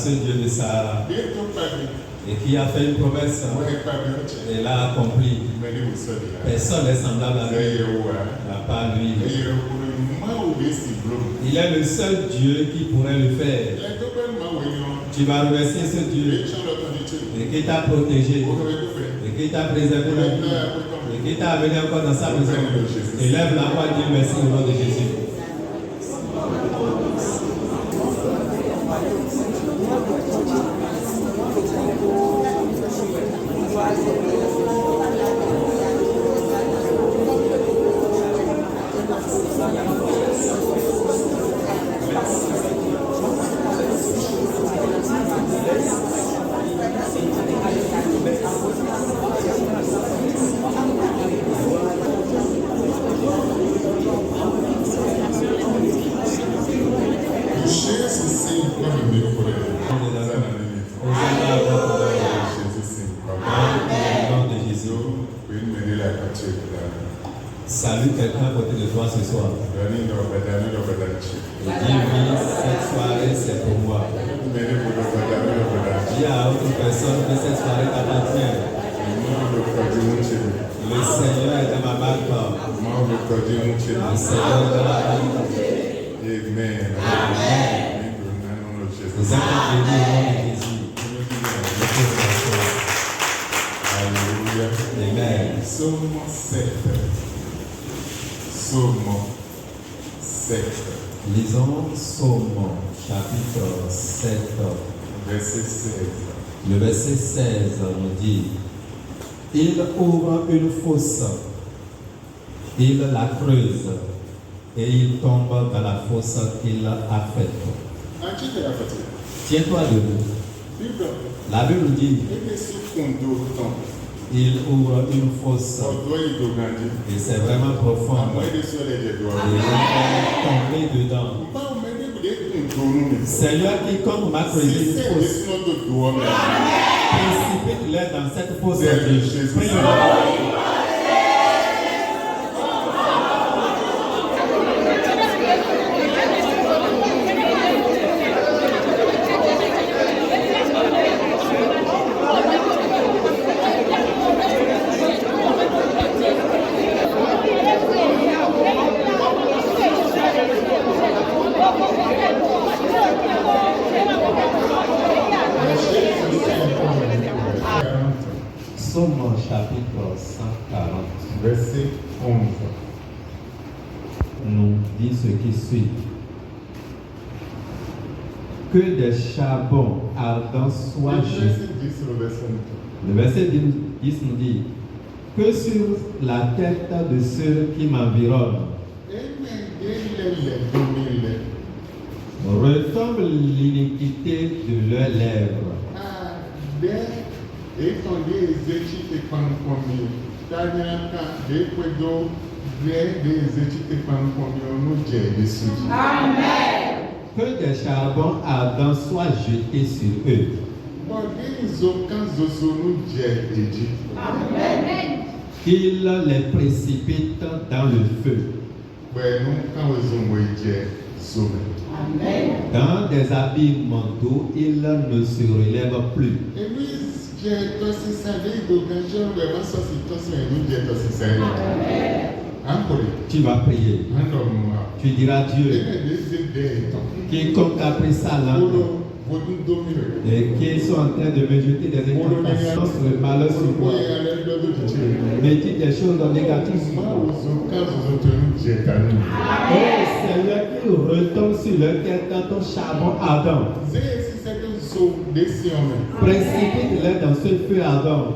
ce Dieu de Sahara et qui a fait une promesse et l'a accomplie. Personne n'est semblable à lui, à part lui. Il est le seul Dieu qui pourrait le faire. Tu vas remercier ce Dieu et qui t'a protégé et qui t'a préservé la vie et qui t'a amené encore dans sa maison. Élève la voix, Dieu merci au nom de Jésus. Salue quelqu'un à côté de toi ce soir. Et dis oui, cette soirée c'est pour moi. Dis à autre personne que cette soirée t'appartient. Le Seigneur est dans ma barque. Le Seigneur est dans ma barque. Amen. Vous êtes bénis au nom de Jésus. Alléluia. Amen. Psaume 7. Psaume 7. Lisons Psaume chapitre 7. Verset 16. Le verset 16 nous dit: il ouvre une fosse, il la creuse et il tombe dans la fosse qu'il a faite. Tiens-toi debout. La Bible dit: il ouvre une fosse et c'est vraiment profond. Et il est tombé dedans. Seigneur, quiconque m'a creusé une fosse, précipite-les dans cette fosse. Psaume chapitre 140, verset 11. nous dit ce qui suit. Que des charbons ardents soient jetés. Le verset 10 nous dit: que sur la tête de ceux qui m'environnent retombe l'iniquité de leurs lèvres. Amen. Que des charbons ardents soient jetés sur eux. Amen. Qu'il les précipite dans le feu. Amen. Dans des abîmes d'eau, ils ne se relèvent plus. Tu vas prier. Tu diras: Dieu, quiconque a pris sa langue et qui sont en train de me jeter des incantations sur le malheur sur moi, me dit des choses négatives sur moi. Oh Seigneur, qu'il retombe sur leur tête dans ton charbon ardent. Précipite-les dans ce feu ardent.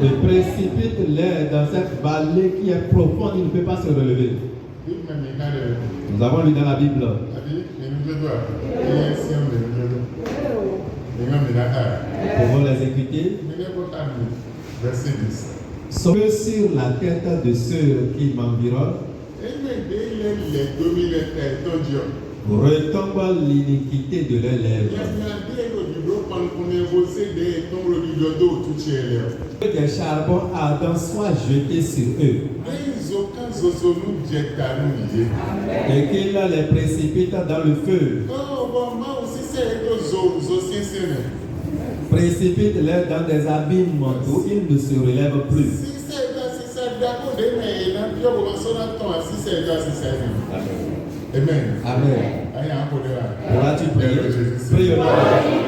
Et précipite-les dans cette vallée qui est profonde, il ne peut pas se relever. Nous avons lu dans la Bible. Pouvons les écouter. Verset 10. Que sur la tête de ceux qui m'environnent retombe l'iniquité de leurs lèvres. Que des charbons ardents soient jetés sur eux. Et qu'il les précipite dans le feu. Précipite-les dans des abîmes d'où ils ne se relèvent plus. Amen. Amen. Pourras-tu prier? Prie au nom de Jésus.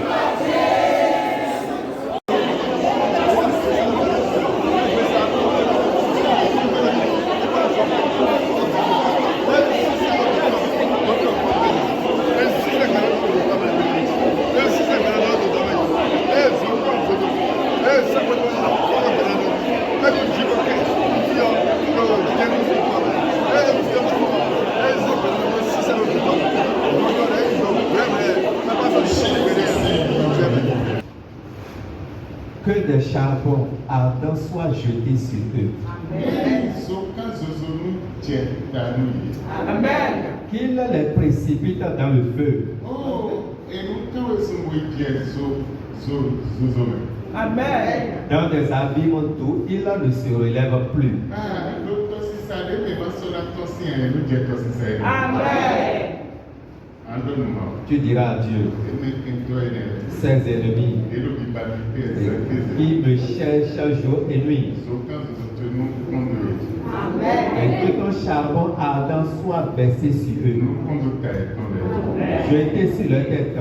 Que des charbons ardents soient jetés sur eux. Amen. Qu'il les précipite dans le feu. Amen. Dans des abîmes d'où ils ne se relèvent plus. Amen. Tu diras à Dieu, ses ennemis qui me cherchent jour et nuit. Et que ton charbon ardent soit versé sur eux. Jeté sur leur tête.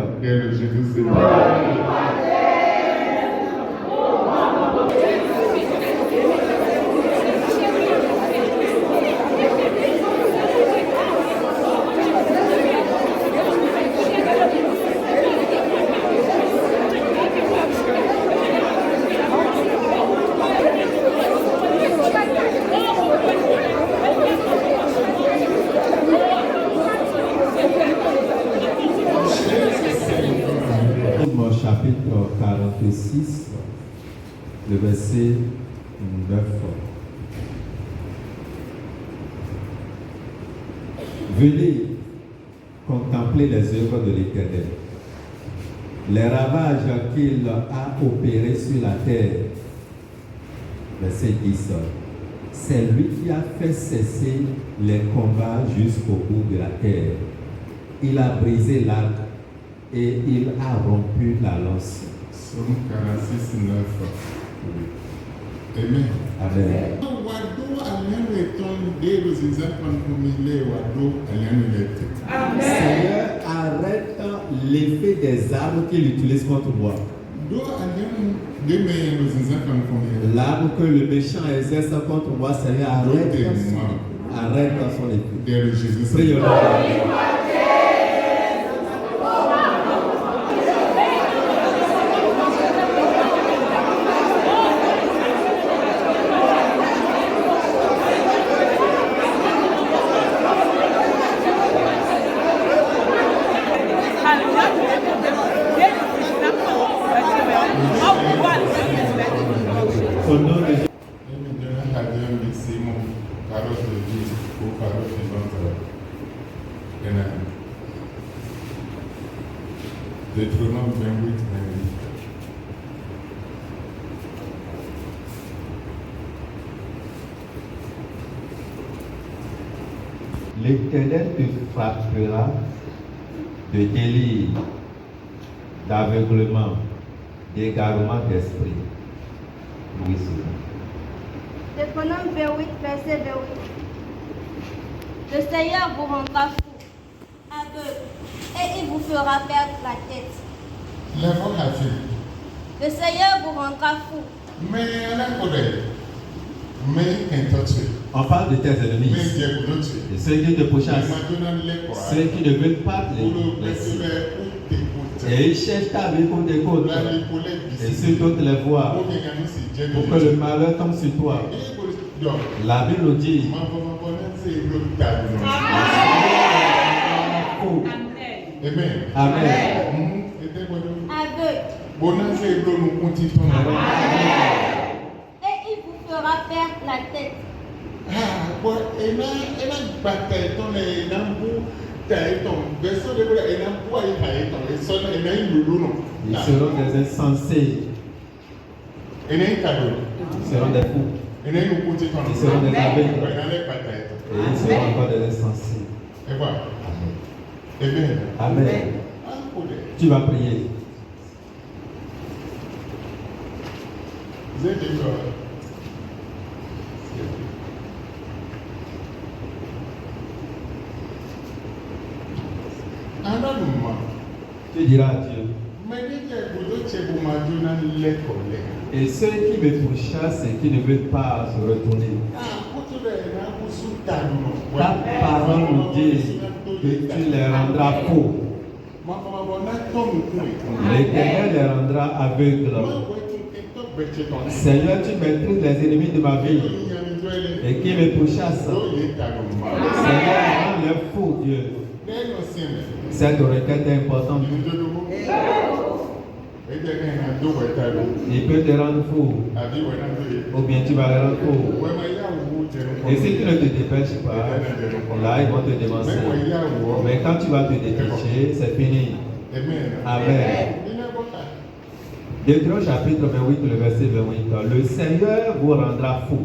Chapitre 46, le verset 9. Venez contempler les œuvres de l'Éternel, les ravages qu'il a opérés sur la terre. Verset 10. C'est lui qui a fait cesser les combats jusqu'au bout de la terre. Il a brisé l'arc et il a rompu la lance. Somme 46, 9. Amen. Amen. Seigneur, arrête l'effet des armes qu'il utilise contre moi. L'arme que le méchant exerce contre moi, Seigneur, arrête son effet. Prie au nom de Jésus. Au nom de Jésus. Deutéronome 28, 28. L'Éternel te frappera de délire, d'aveuglement, d'égarement d'esprit. Oui, c'est Deutéronome 28, verset 28. Le Seigneur vous rendra fou, aveugle, et il vous fera perdre la tête. Le Seigneur vous rendra fou. On parle de tes ennemis, de ceux qui te pourchassent, ceux qui ne veulent pas les laisser. Et ils cherchent ta vie pour tes côtes et sur toutes les voies pour que le malheur tombe sur toi. La Bible dit Amen. Amen. Aveugle. Et il vous fera perdre la tête. Ils seront des insensés. Ils seront des fous. Et nous nous comptons Ils seront des aveugles. On n'allait pas être. Et ils seront encore des insensibles. Et voilà. Amen. Amen. Tu vas prier. Vous êtes d'accord? Tu diras à Dieu. Et ceux qui me pourchassent et qui ne veulent pas se retourner. Ta parole nous dit que tu les rendras faux. L'Éternel les rendra aveugles. Seigneur, tu maîtrises les ennemis de ma vie et qui me pourchassent. Seigneur, rends-les faux, Dieu. Cette requête est importante. Il peut te rendre fou. Ou bien tu vas le rendre fou. Et si tu ne te dépêches pas, là ils vont te dénoncer. Mais quand tu vas te dépêcher, c'est fini. Amen. Deutéronome chapitre 28, le verset 28. Le Seigneur vous rendra fou.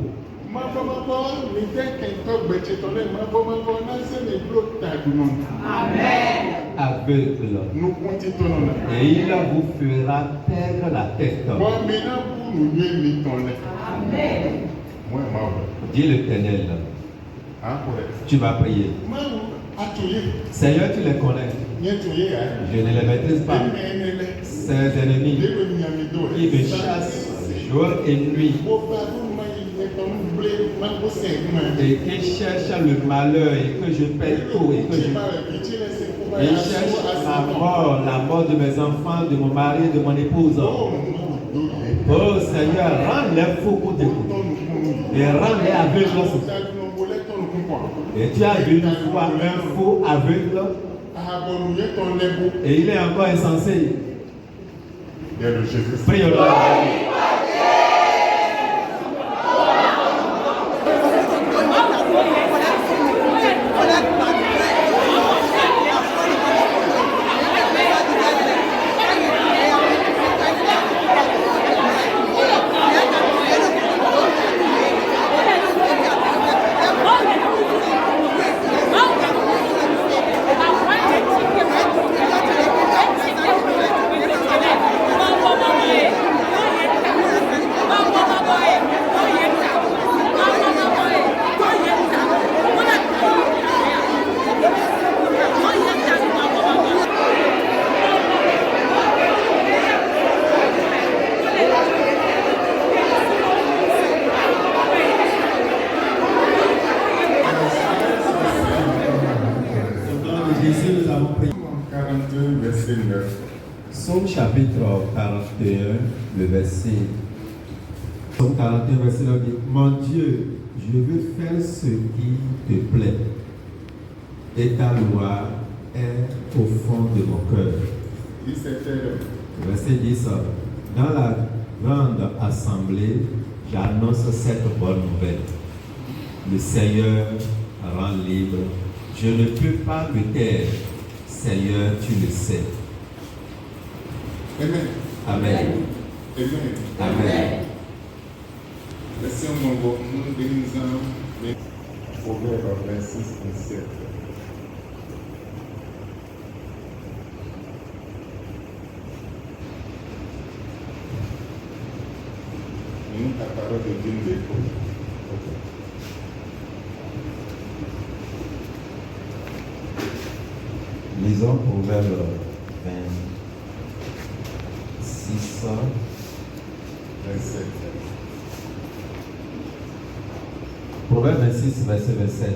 Amen. Aveugle. Et il vous fera perdre la tête. Amen. Dis l'Éternel. Tu vas prier. Seigneur, tu les connais. Je ne les maîtrise pas. Ces ennemis qui me chassent jour et nuit et qui cherchent le malheur et que je paie tout et que ils cherchent la mort de mes enfants, de mon mari, de mon épouse. Oh Seigneur, rends-les fous pour t'écouter et rends-les aveugles aussi. Et tu as vu une fois un fou aveugle et il est encore insensé. Prions le Psaume chapitre 41, le verset. Psaume 41, verset 9 dit, mon Dieu, je veux faire ce qui te plaît, et ta loi est au fond de mon cœur. Verset 10, dans la grande assemblée, j'annonce cette bonne nouvelle. Le Seigneur rend libre. Je ne peux pas me taire. Seigneur, tu le sais. Amen. Amen. Amen. Amen. Laissez mon nom de Proverbe 26 et 7. La parole de Dieu nous écoute. Lisons Proverbe 26, 27. Proverbe 26, verset 27.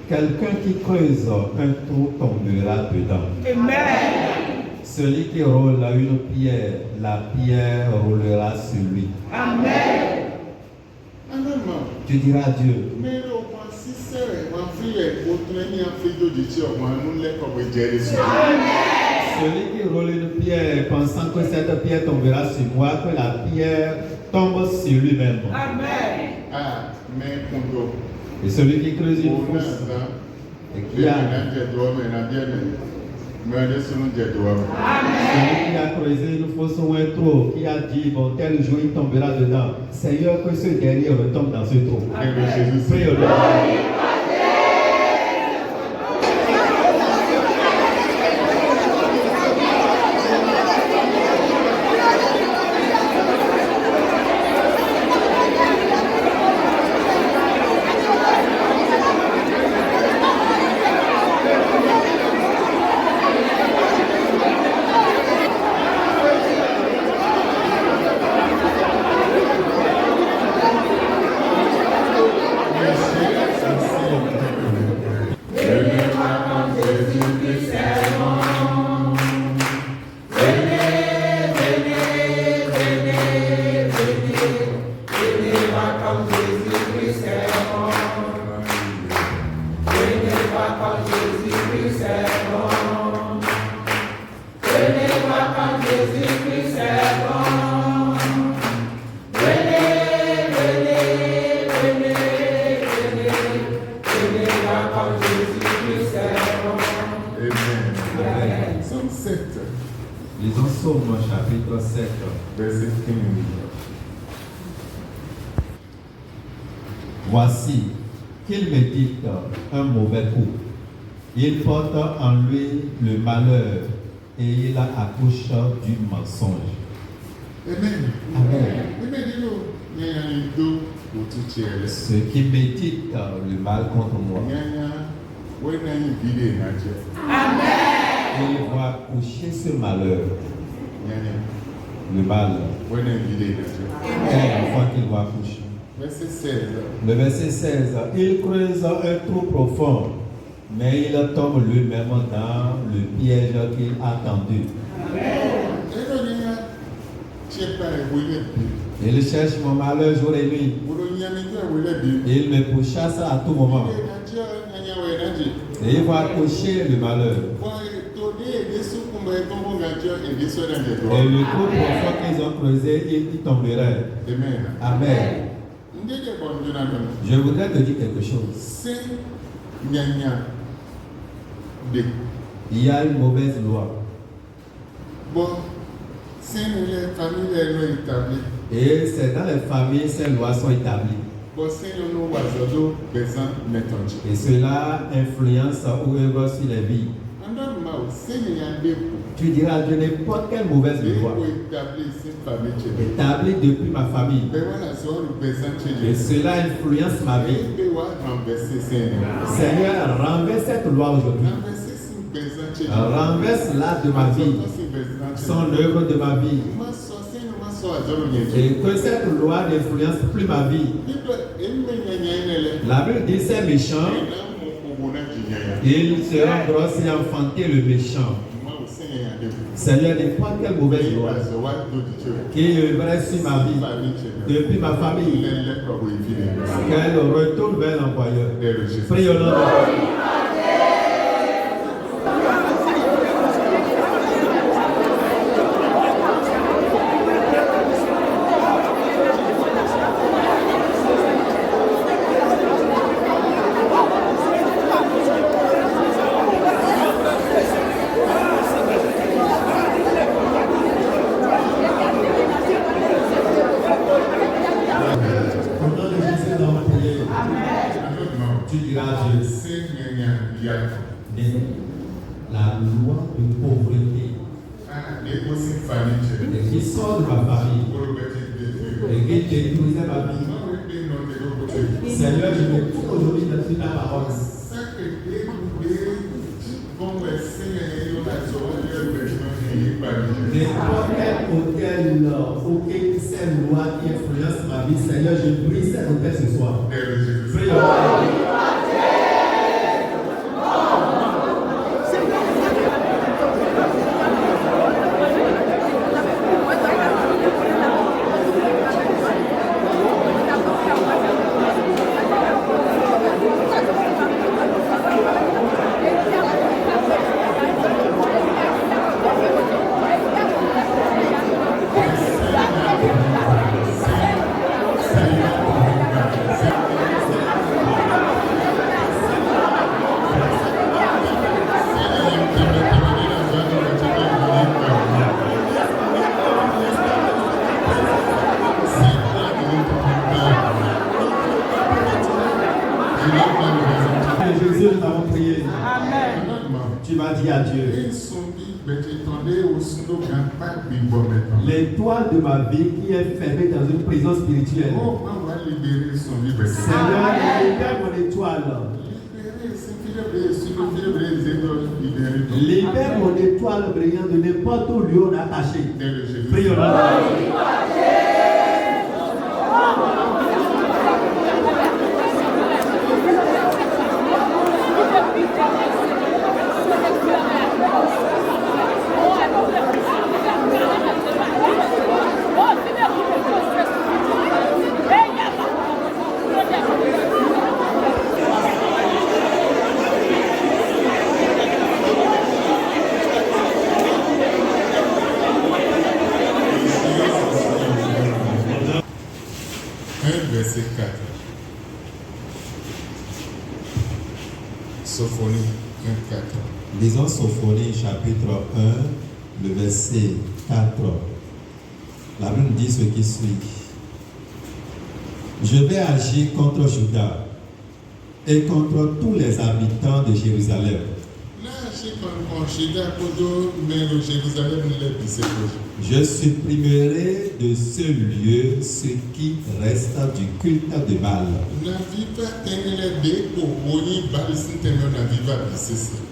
Quelqu'un qui creuse un trou tombera dedans. Amen. Celui qui roule une pierre, la pierre roulera sur lui. Amen. Amen. Tu diras à Dieu. Celui qui roule une pierre pensant que cette pierre tombera sur moi, que la pierre tombe sur lui-même. Amen. Et celui qui creuse une fosse et qui a Celui qui a creusé une fosse ou un trou, qui a dit, bon, tel jour il tombera dedans. Seigneur, que ce dernier retombe dans ce trou. Prie au nom. Lisons Psaume chapitre 7, verset 15. Voici qu'il médite un mauvais coup. Il porte en lui le malheur et il accouche du mensonge. Amen. Ceux qui méditent le mal contre moi, il va coucher ce malheur, le mal, une fois qu'il va coucher. Verset 16. Le verset 16, il creuse un trou profond, mais il tombe lui-même dans le piège qu'il a tendu. Il cherche mon malheur jour et nuit. Il me pourchasse à tout moment. Et il va coucher le malheur. Et le trou profond qu'ils ont creusé, il tomberait. Amen. Je voudrais te dire quelque chose. Il y a une mauvaise loi. Et c'est dans les familles, ces lois sont établies. Et cela influence ou œuvre sur les vies. Tu diras de n'importe quelle mauvaise loi établie depuis ma famille. Et cela influence ma vie. Seigneur, renverse cette loi aujourd'hui. Renverse-la de ma vie. Son œuvre de ma vie. Et que cette loi n'influence plus ma vie. La Bible dit c'est méchant. Il sera grosse et enfanter le méchant. Seigneur, n'importe quelle mauvaise loi qui œuvrait sur ma vie, depuis ma famille, qu'elle retourne vers l'employeur. Prie au nom de Dieu. Tu diras Dieu, la loi de pauvreté qui sort de ma famille et qui détruisait ma vie. Seigneur, je me trouve aujourd'hui dans ta parole. N'importe quel hôtel, auquel cette loi qui influence ma vie, Seigneur, je brise cet hôtel ce soir. Prie. tu vas dire à Dieu, l'étoile de ma vie qui est fermée dans une prison spirituelle. Seigneur, libère mon étoile. Libère mon étoile brillante de n'importe où lieu on a attaché. Prions. Verset 4. Sophonie 1, 4. Lisons Sophonie chapitre 1, le verset 4. La Bible dit ce qui suit. Je vais agir contre Juda et contre tous les habitants de Jérusalem. Je supprimerai de ce lieu ce qui reste du culte de Baal.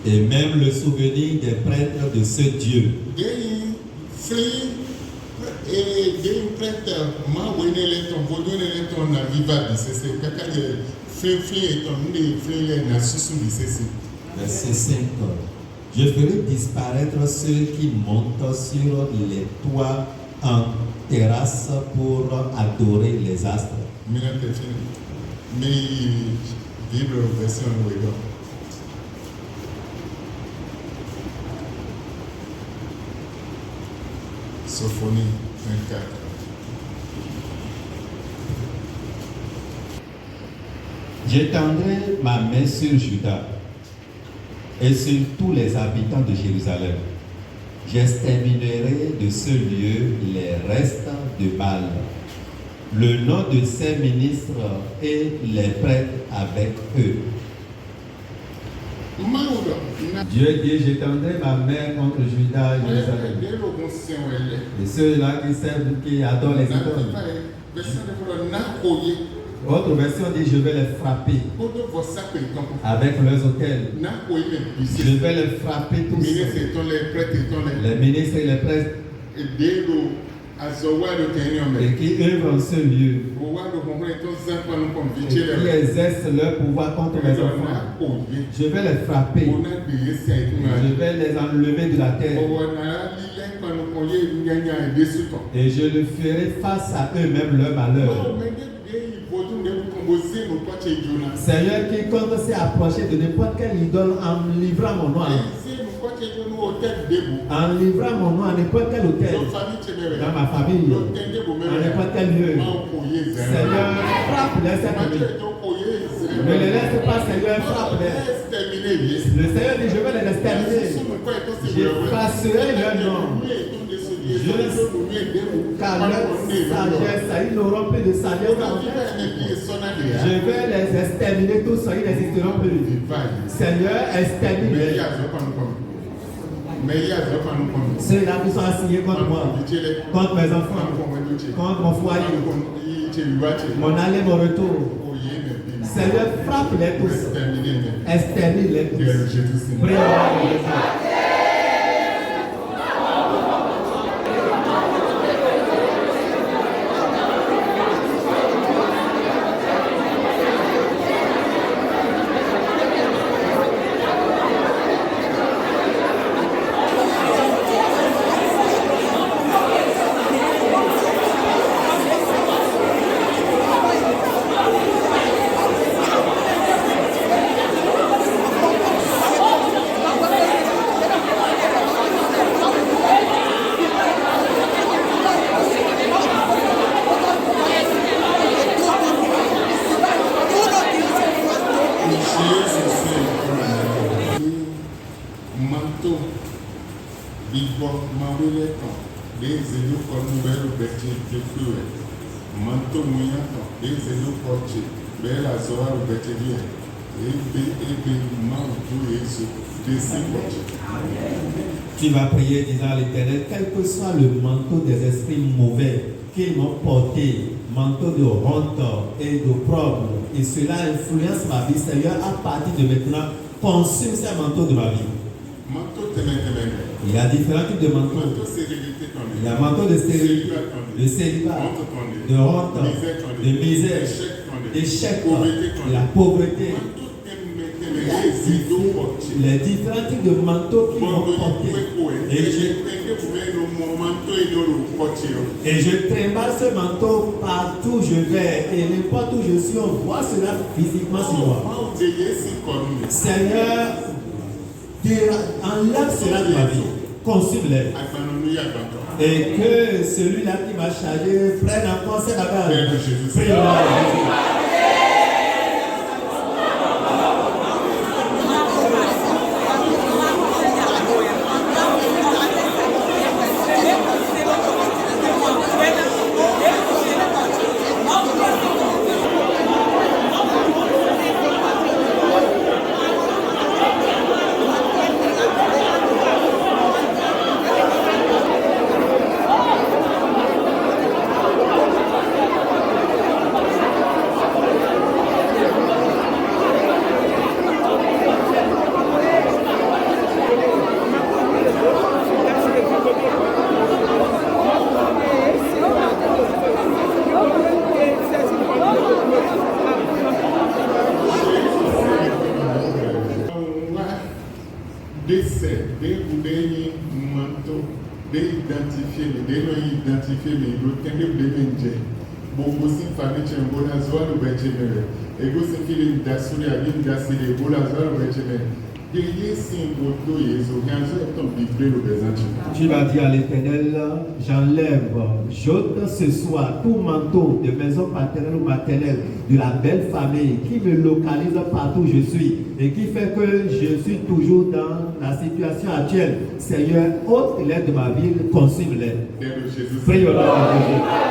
Et même le souvenir des prêtres de ce Dieu. Verset 5. Je ferai disparaître ceux qui montent sur les toits en terrasse pour adorer les astres. Sophonie 1, 4. J'étendrai ma main sur Juda et sur tous les habitants de Jérusalem. J'exterminerai de ce lieu les restes de Baal, le nom de ses ministres et les prêtres avec eux. Dieu dit, j'étendrai ma main contre Juda et Jérusalem. Et ceux-là qui servent, qui adorent les idoles. Autre version dit, je vais les frapper avec leurs autels. Je vais les frapper tous. Les ministres et les prêtres. Et qui œuvrent en ce lieu. Et qui exercent leur pouvoir contre mes enfants. Je vais les frapper. Je vais les enlever de la terre. Et je le ferai face à eux-mêmes leur malheur. Seigneur, quiconque s'est approché de n'importe quelle idole en livrant mon nom, en livrant mon nom à n'importe quel hôtel, dans ma famille, à n'importe quel lieu, Seigneur, frappe-les cette nuit. Ne les laisse pas, Seigneur, frappe-les. Le Seigneur dit, je vais les exterminer. J'effacerai leur nom. Car leur sagesse, ils n'auront plus de sagesse. Je vais les exterminer tous, ils n'existeront plus. Seigneur, extermine-les. Ceux-là qui sont assignés contre moi, contre mes enfants, contre mon foyer, mon aller, mon retour. Seigneur, frappe-les tous. Extermine-les tous. Prions. Tu vas prier disant à l'Éternel, quel que soit le manteau des esprits mauvais qu'ils m'ont porté, manteau de honte et d'opprobre, et cela influence ma vie, Seigneur, à partir de maintenant, consume ces manteaux de ma vie. Il y a différents types de manteaux. Il y a manteau de stérilité, de célibat, de honte, de misère, d'échec, de la pauvreté. Les différents types de manteaux qui m'ont porté. Et je trimballe ce manteau partout où je vais. Et n'importe où je suis, on voit cela physiquement sur moi. Seigneur, enlève cela de ma vie. Consume-les. Et que celui-là qui m'a chargé prenne encore cette affaire. Prions. Tu vas dire à l'Éternel, j'enlève, j'ôte ce soir tout manteau de maison paternelle ou maternelle, de la belle famille qui me localise partout où je suis et qui fait que je suis toujours dans la situation actuelle. Seigneur, ôte-les de ma vie, consume-les. Prions au nom de Jésus.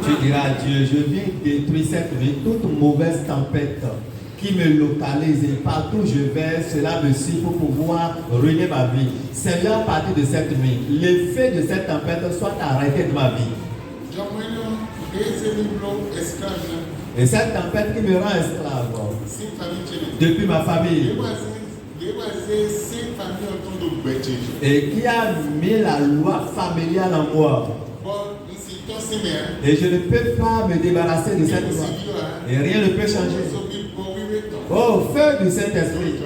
Tu diras à Dieu, je viens détruire cette vie, toute mauvaise tempête qui me localise et partout où je vais, cela me suit pour pouvoir ruiner ma vie. Seigneur, à partir de cette nuit, l'effet de cette tempête soit arrêté de ma vie. Et cette tempête qui me rend esclave depuis ma famille et qui a mis la loi familiale en moi. Et je ne peux pas me débarrasser de cette loi. Et rien ne peut changer. Oh, feu du Saint-Esprit,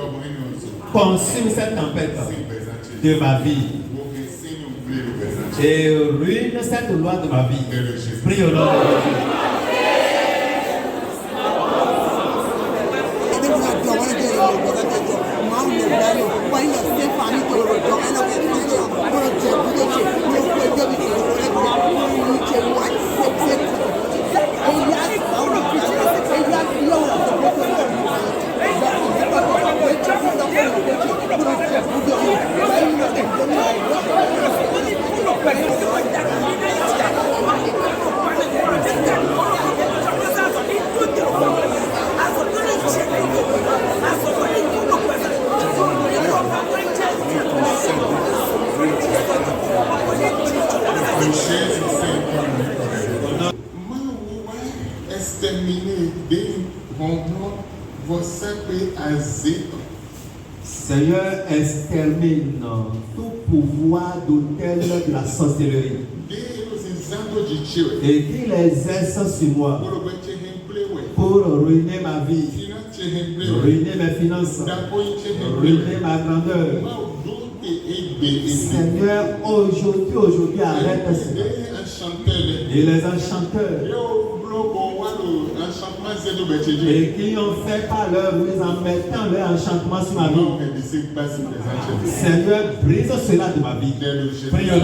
consume cette tempête de ma vie. Et ruine cette loi de ma vie. Prie au nom de Jésus. Seigneur, extermine tout pouvoir d'autel de la sorcellerie. Et qu'il exerce sur moi pour ruiner ma vie, ruiner mes finances, ruiner ma grandeur. Seigneur, aujourd'hui, arrête cela. Et les enchanteurs, et qui ont fait par leur ruse en mettant leur enchantement sur ma vie. Seigneur, brise cela de ma vie. Prions.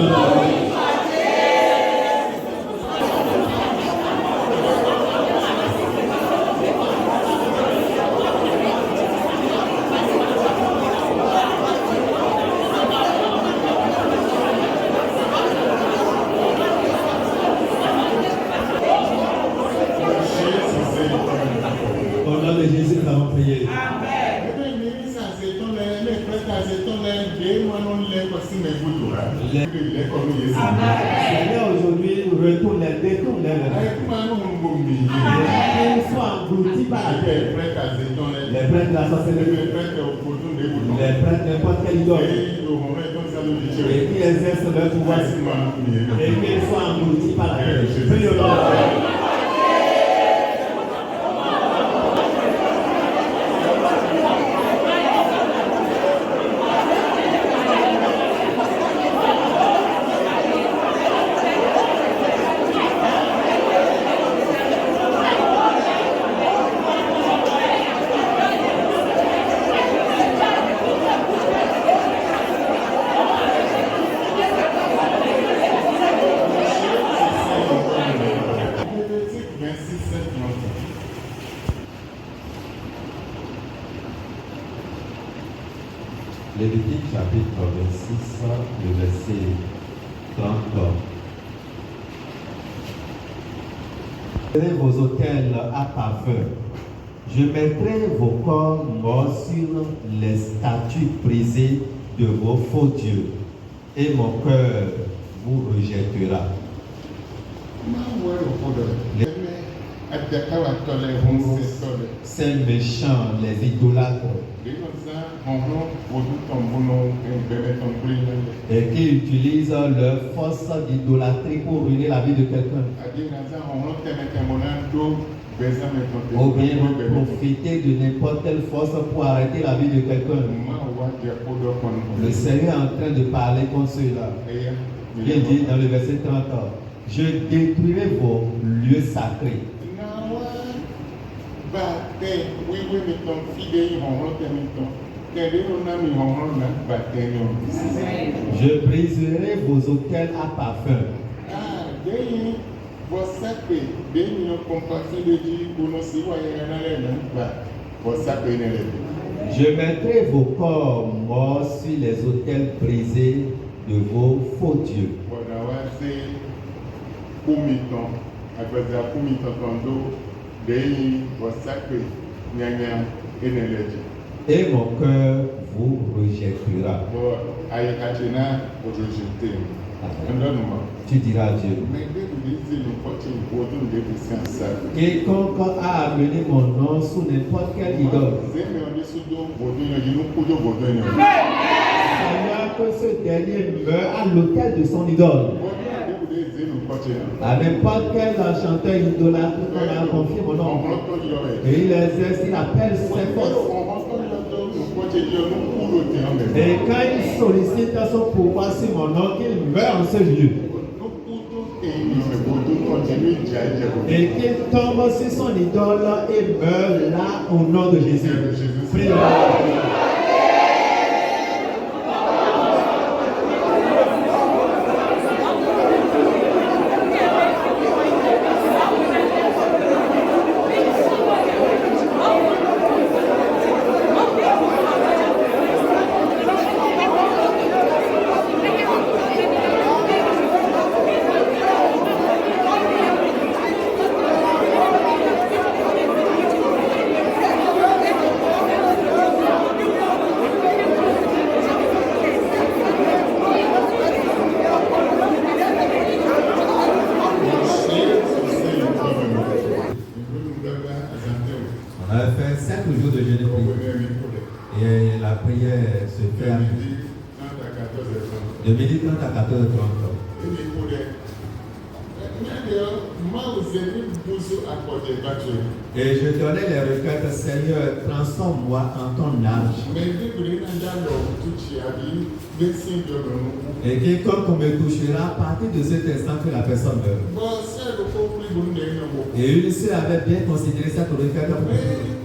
Seigneur, aujourd'hui, retourne-les, détourne-les. Qu'ils soient engloutis par la terre. Les prêtres de la sorcellerie, les prêtres n'importe quelle idole, et qui exercent leur pouvoir, et qu'ils soient engloutis par la terre. Prions. Lévitique chapitre 26, le verset 30. Je mettrai vos autels à parfum. Je mettrai vos corps morts sur les statues brisées de vos faux dieux, et mon cœur vous rejettera. Ces méchants, les idolâtres, et qui utilisent leur force d'idolâtrie pour ruiner la vie de quelqu'un, ou bien profiter de n'importe quelle force pour arrêter la vie de quelqu'un. Le Seigneur est en train de parler contre ceux-là. Il dit dans le verset 30, je détruirai vos lieux sacrés. Je briserai vos autels à parfum. Je mettrai vos corps morts sur les autels brisés de vos faux dieux. Et mon cœur vous rejettera. Tu diras à Dieu, quiconque a amené mon nom sous n'importe quelle idole, Seigneur, que ce dernier meure à l'autel de son idole. À n'importe quel enchanteur idolâtre qu'on a confié mon nom, et il exerce, il appelle ses forces. Et quand il sollicite son pouvoir sur mon nom, qu'il meurt en ce lieu. Et qu'il tombe sur son idole et meurt là au nom de Jésus. Prions. Et la prière se fait de midi 30 à 14h30. Et je donnais les requêtes, Seigneur, transforme-moi en ton âge. Et quiconque me touchera, à partir de cet instant que la personne meurt. Et une sœur avait bien considéré cette requête pour elle.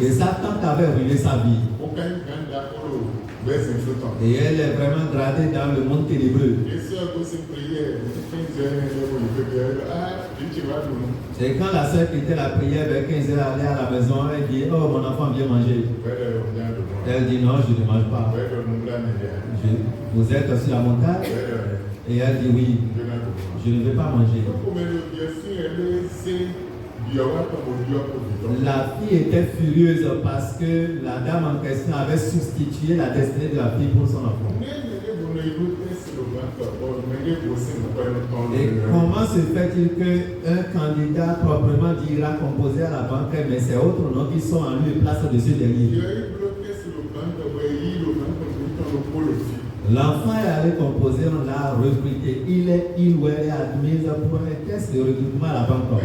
Et sa tante avait ruiné sa vie. Et elle est vraiment gradée dans le monde ténébreux. Et quand la sœur quittait la prière vers 15h, elle allait à la maison, elle dit, oh mon enfant vient manger. Elle dit non, je ne mange pas. Vous êtes sur la montagne? Et elle dit oui, je ne vais pas manger. La fille était furieuse parce que la dame en question avait substitué la destinée de la fille pour son enfant. Et comment se fait-il qu'un candidat proprement dit ira composer à la banque, mais c'est autres noms qui sont en lieu et place de ce dernier? L'enfant est allé composer, on l'a recruté. Il ou elle est admise pour un test de recrutement à la banque.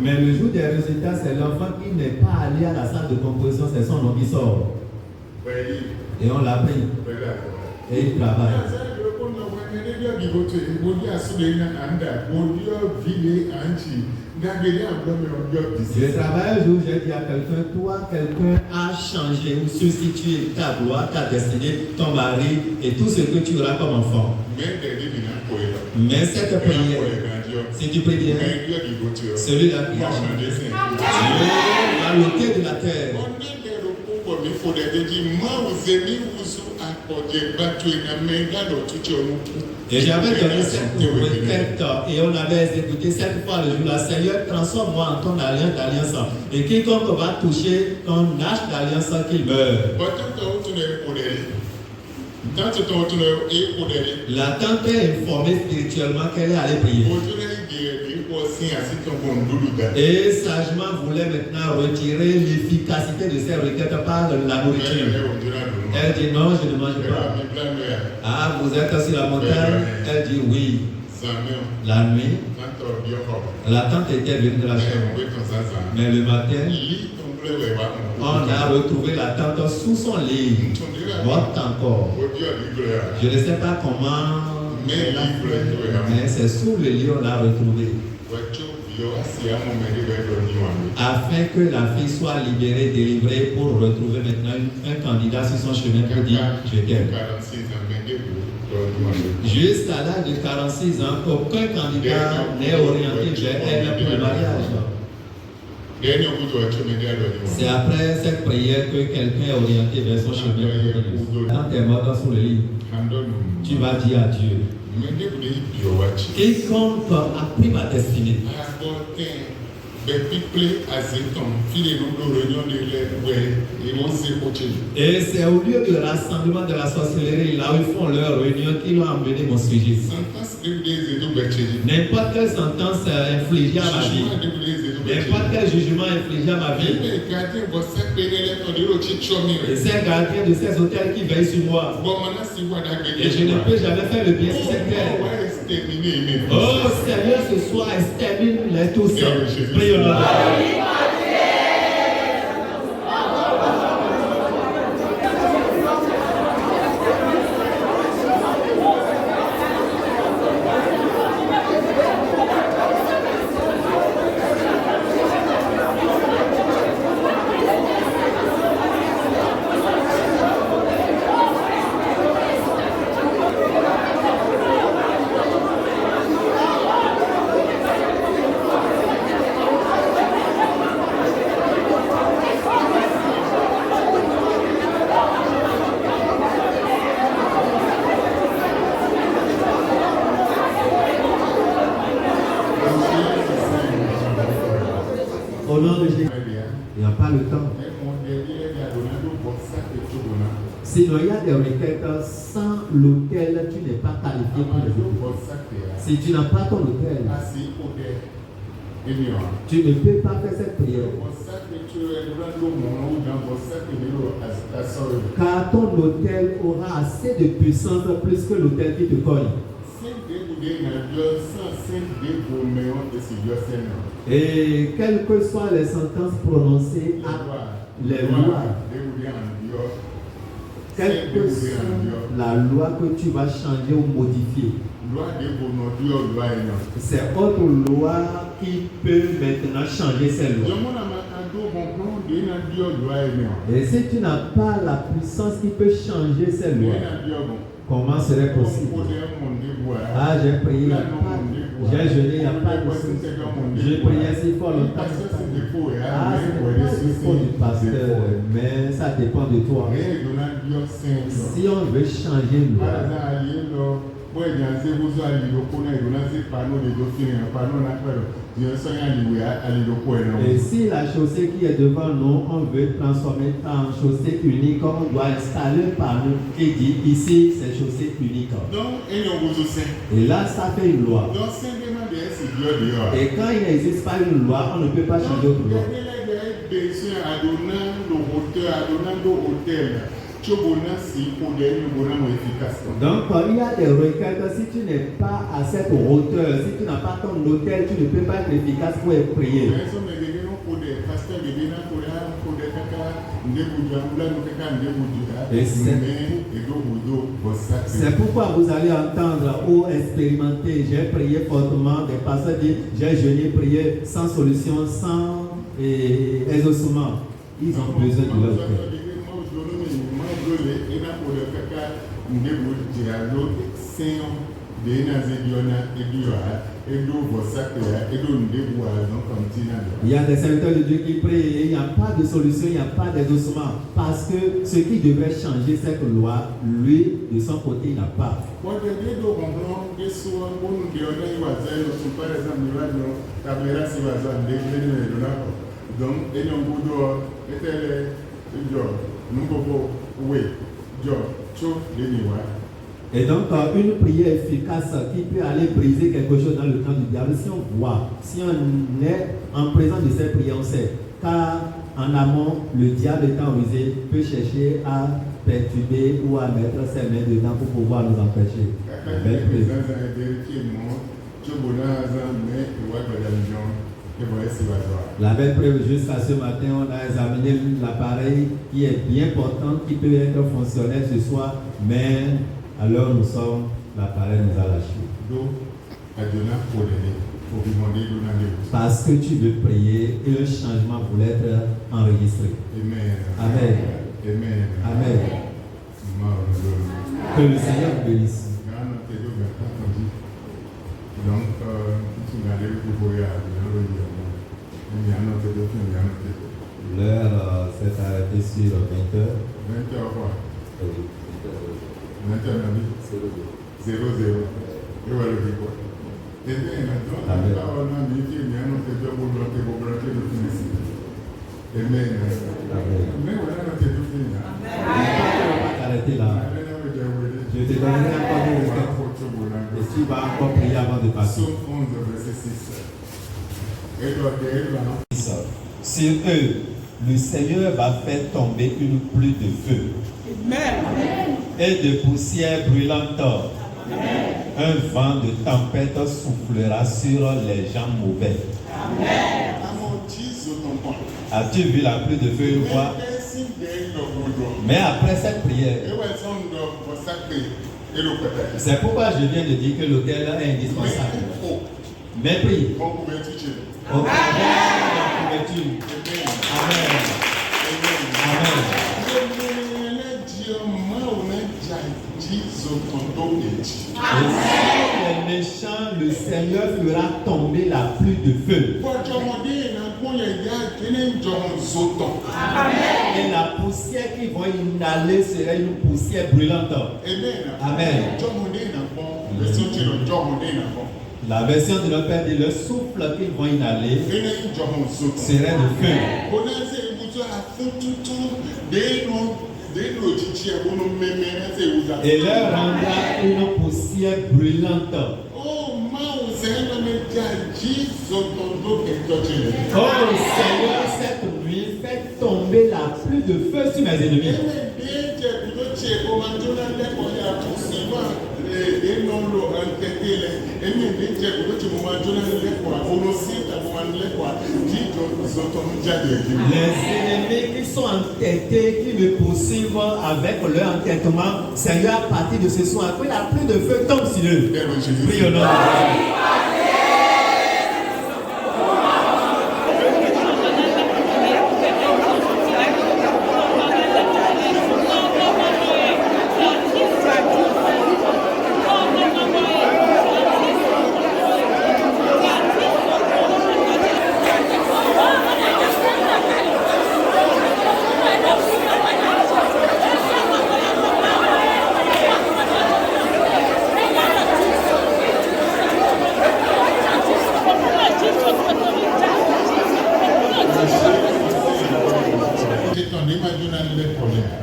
Mais le jour des résultats, c'est l'enfant qui n'est pas allé à la salle de composition, c'est son nom qui sort. Et on l'a pris. Et il travaille. Je travaille un jour, j'ai dit à quelqu'un, toi, quelqu'un a changé ou substitué ta gloire, ta destinée, ton mari et tout ce que tu auras comme enfant. Mais cette prière, si tu pries bien, celui-là qui a changé, Dieu a l'ôté de la terre. Et j'avais donné cette requête et on avait exécuté cette fois le jour-là. Seigneur, transforme-moi en ton alliance d'alliance. Et quiconque va toucher ton âge d'alliance, qu'il meure. La tante est informée spirituellement qu'elle est allée prier. Et sagement voulait maintenant retirer l'efficacité de ces requêtes par la nourriture. Elle dit non, je ne mange pas. Ah, vous êtes sur la montagne? Elle dit oui. La nuit, la tante était venue de la chambre. Mais le matin, on a retrouvé la tante sous son lit, morte encore. Je ne sais pas comment, mais c'est sous le lit qu'on l'a retrouvée. Afin que la fille soit libérée, délivrée pour retrouver maintenant un candidat sur son chemin pour dire je t'aime. Jusqu'à l'âge de 46 ans, aucun candidat n'est orienté vers elle pour le mariage. C'est après cette prière que quelqu'un est orienté vers son chemin. Quand tu es mort sur le lit, tu vas dire à Dieu, quiconque a pris ma destinée, et c'est au lieu de rassemblement de la sorcellerie, là où ils font leur réunion, qu'ils ont emmené mon sujet. N'importe quelle sentence infligée à ma vie, n'importe quel jugement infligé à ma vie, et ces gardiens de ces hôtels qui veillent sur moi, et je ne peux jamais faire le bien sur cette terre. Oh Seigneur, ce soir, extermine-les tous. Prions. Au nom de Jésus, il n'y a pas le temps. Sinon, il y a des requêtes sans lequel tu n'es pas qualifié pour les autres. Si tu n'as pas ton hôtel, Tu ne peux pas faire cette prière. Car ton autel aura assez de puissance plus que l'autel qui te cogne. Et quelles que soient les sentences prononcées à les lois, quelle que soit la loi que tu vas changer ou modifier, c'est autre loi qui peut maintenant changer ces lois. Et si tu n'as pas la puissance qui peut changer ces lois, comment serait possible? Ah, j'ai prié, il n'y a pas, j'ai jeûné, il n'y a pas de solution. J'ai prié si fort longtemps. Ah, ce n'est pas le défaut du pasteur, mais ça dépend de toi. Si on veut changer une loi, et si la chaussée qui est devant nous, on veut transformer en chaussée unique, on doit installer un panneau qui dit ici c'est chaussée unique. Et là, ça fait une loi. Et quand il n'existe pas une loi, on ne peut pas changer autre loi. Donc, il y a des requêtes. Si tu n'es pas à cette hauteur, si tu n'as pas ton hôtel, tu ne peux pas être efficace pour prier. Et c'est pourquoi vous allez entendre ou expérimenter. J'ai prié fortement, des pasteurs disent j'ai jeûné, prié sans solution, sans exaucement. Ils ont besoin de leur cœur. Il y a des serviteurs de Dieu qui prient et il n'y a pas de solution, il n'y a pas d'exaucement. Parce que ce qui devrait changer cette loi, lui, de son côté, il n'a pas. Et donc, une prière efficace qui peut aller briser quelque chose dans le camp du diable, si on voit, si on est en présence de cette prière, on sait. Car en amont, le diable étant rusé peut chercher à perturber ou à mettre ses mains dedans pour pouvoir nous empêcher. La belle preuve, jusqu'à ce matin, on a examiné l'appareil qui est bien portant, qui peut être fonctionnel ce soir, mais alors nous sommes, l'appareil nous a lâché. Parce que tu veux prier et le changement voulait être enregistré. Amen. Amen. Amen. Que le Seigneur vous bénisse. Donc, l'heure s'est arrêtée sur 20h. 20h quoi? 20h 0-0. Et voilà le quoi. Et bien, maintenant, on a mis qu'il y a un autre job pour bloquer le finissement. Amen. Mais voilà, on a fait tout fini. Arrêtez là. Je te donnerai encore des restes. Et tu vas encore prier avant de passer. Sur eux, le Seigneur va faire tomber une pluie de feu. Amen. Et de poussière brûlante. Amen. Un vent de tempête soufflera sur les gens mauvais. Amen. As-tu vu la pluie de feu une fois? Mais après cette prière, c'est pourquoi je viens de dire que l'autel est indispensable. Mais prie. Amen. Amen. Et les méchants, le Seigneur fera tomber la pluie de feu. Et la poussière qu'ils vont inhaler sera une poussière brûlante. Amen. La version de notre Père dit le souffle qu'ils vont inhaler serait le feu. Et leur rendra une poussière brûlante. Oh Seigneur, cette nuit, fais tomber la pluie de feu sur mes ennemis. Les ennemis qui sont entêtés, qui me poursuivent avec leur entêtement, Seigneur, à partir de ce soir, que la pluie de feu tombe sur eux. Prie au nom de Jésus.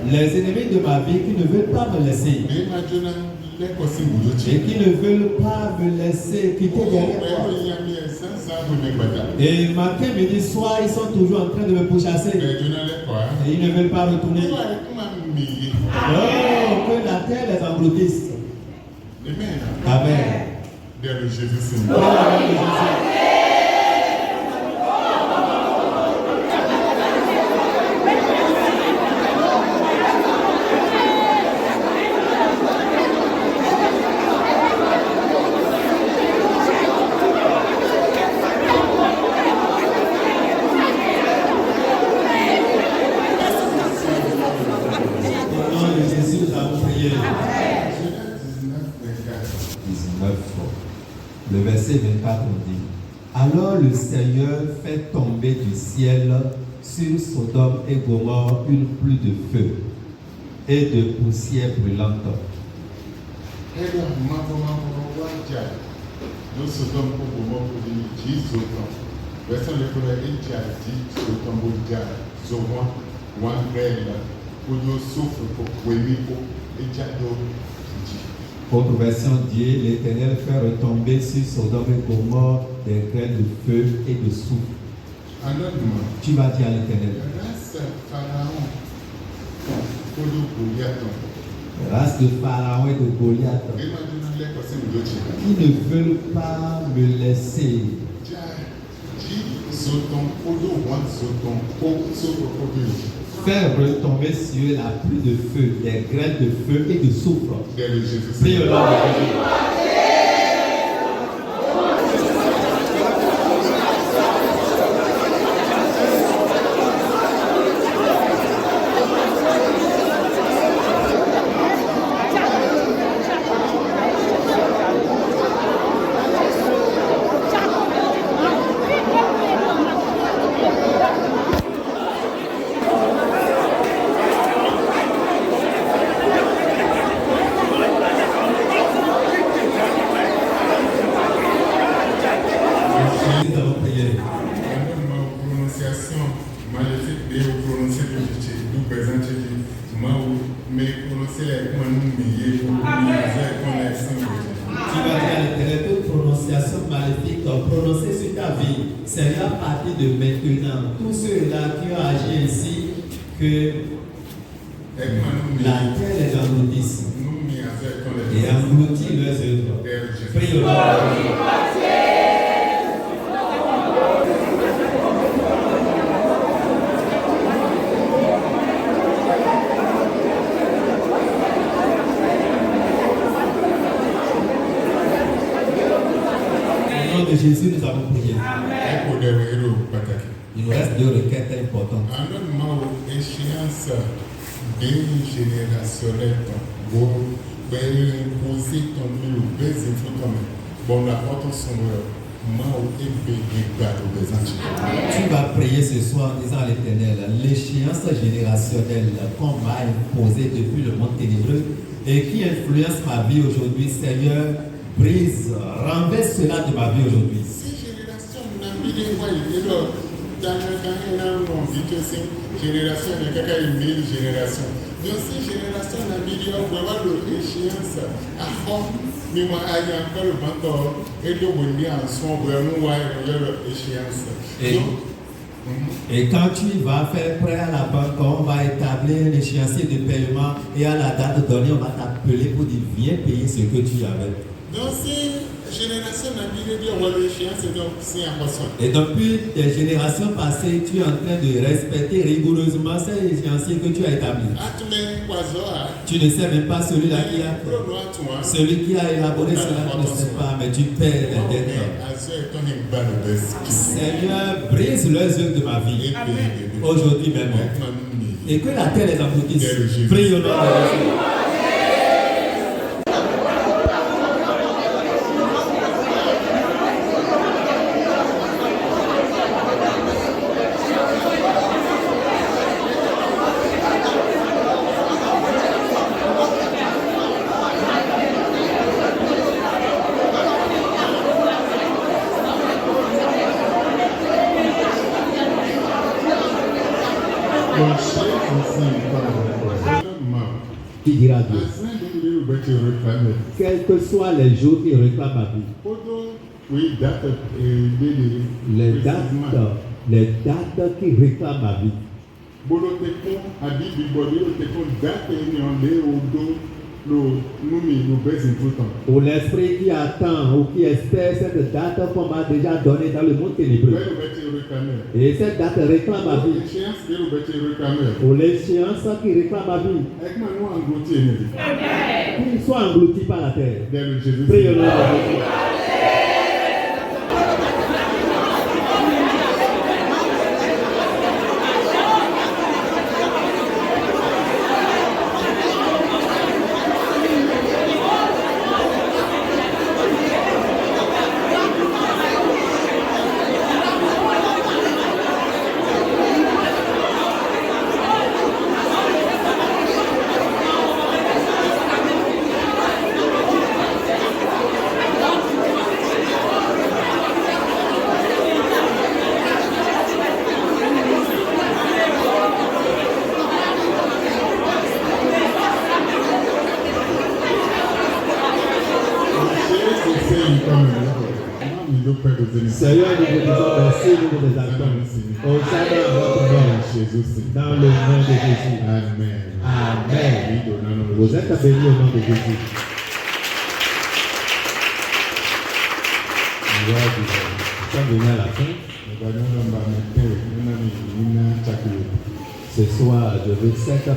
Les ennemis de ma vie qui ne veulent pas me laisser et qui ne veulent pas me laisser quitter derrière moi. Et matin, midi, soir, ils sont toujours en train de me pourchasser et ils ne veulent pas retourner. Oh, que la terre les engloutisse. Amen. Le verset 24 nous dit: alors le Seigneur fait tomber du ciel sur Sodome et Gomorrhe une pluie de feu et de poussière brûlante. Autre version dit: l'Éternel fait retomber sur Sodome et Gomorrhe des graines de feu et de soufre. Tu vas dire à l'Éternel: race de Pharaon et de Goliath qui ne veulent pas me laisser. Faire retomber sur eux la pluie de feu, des graines de feu et de soufre. Prie au nom de Jésus. Seigneur, à partir de maintenant, tous ceux-là qui ont agi ainsi, que la terre les engloutisse et engloutit leurs œuvres. Prie au nom de Dieu. Au nom de Jésus, nous avons prié. Il nous reste deux requêtes importantes. Tu vas prier ce soir en disant à l'Éternel: l'échéance générationnelle qu'on m'a imposée depuis le monde ténébreux et qui influence ma vie aujourd'hui, Seigneur, brise, renverse cela de ma vie aujourd'hui. Génération de quelqu'un de 1000 générations. Donc, ces générations n'a mis en échéance à fond, Et quand tu vas faire prêt à la banque, on va établir un échéancier de paiement et à la date donnée, on va t'appeler pour dire viens payer ce que tu avais. Et depuis des générations passées, tu es en train de respecter rigoureusement ces échéanciers que tu as établis. Tu ne sais même pas celui-là qui a celui qui a élaboré cela, tu ne sais pas, mais tu perds les dettes. Seigneur, brise leurs yeux de ma vie. Aujourd'hui même. Et que la terre les engloutisse. Prie au nom de Jésus. Qui dira Dieu, quels que soient les jours qui réclament ma vie, les dates qui réclament ma vie, pour l'esprit qui attend ou qui espère cette date qu'on m'a déjà donnée dans le monde ténébreux. Et cette date réclame ma vie. Pour l'échéance qui réclame ma vie. Qu'il soit englouti par la terre. Priez au nom de Jésus. Seigneur, nous vous disons merci, nous vous exaltons. Hosanna à votre nom, dans le nom de Jésus. Amen. Amen. Vous êtes bénis au nom de Jésus. Nous sommes venus à la fin. Ce soir, je veux 7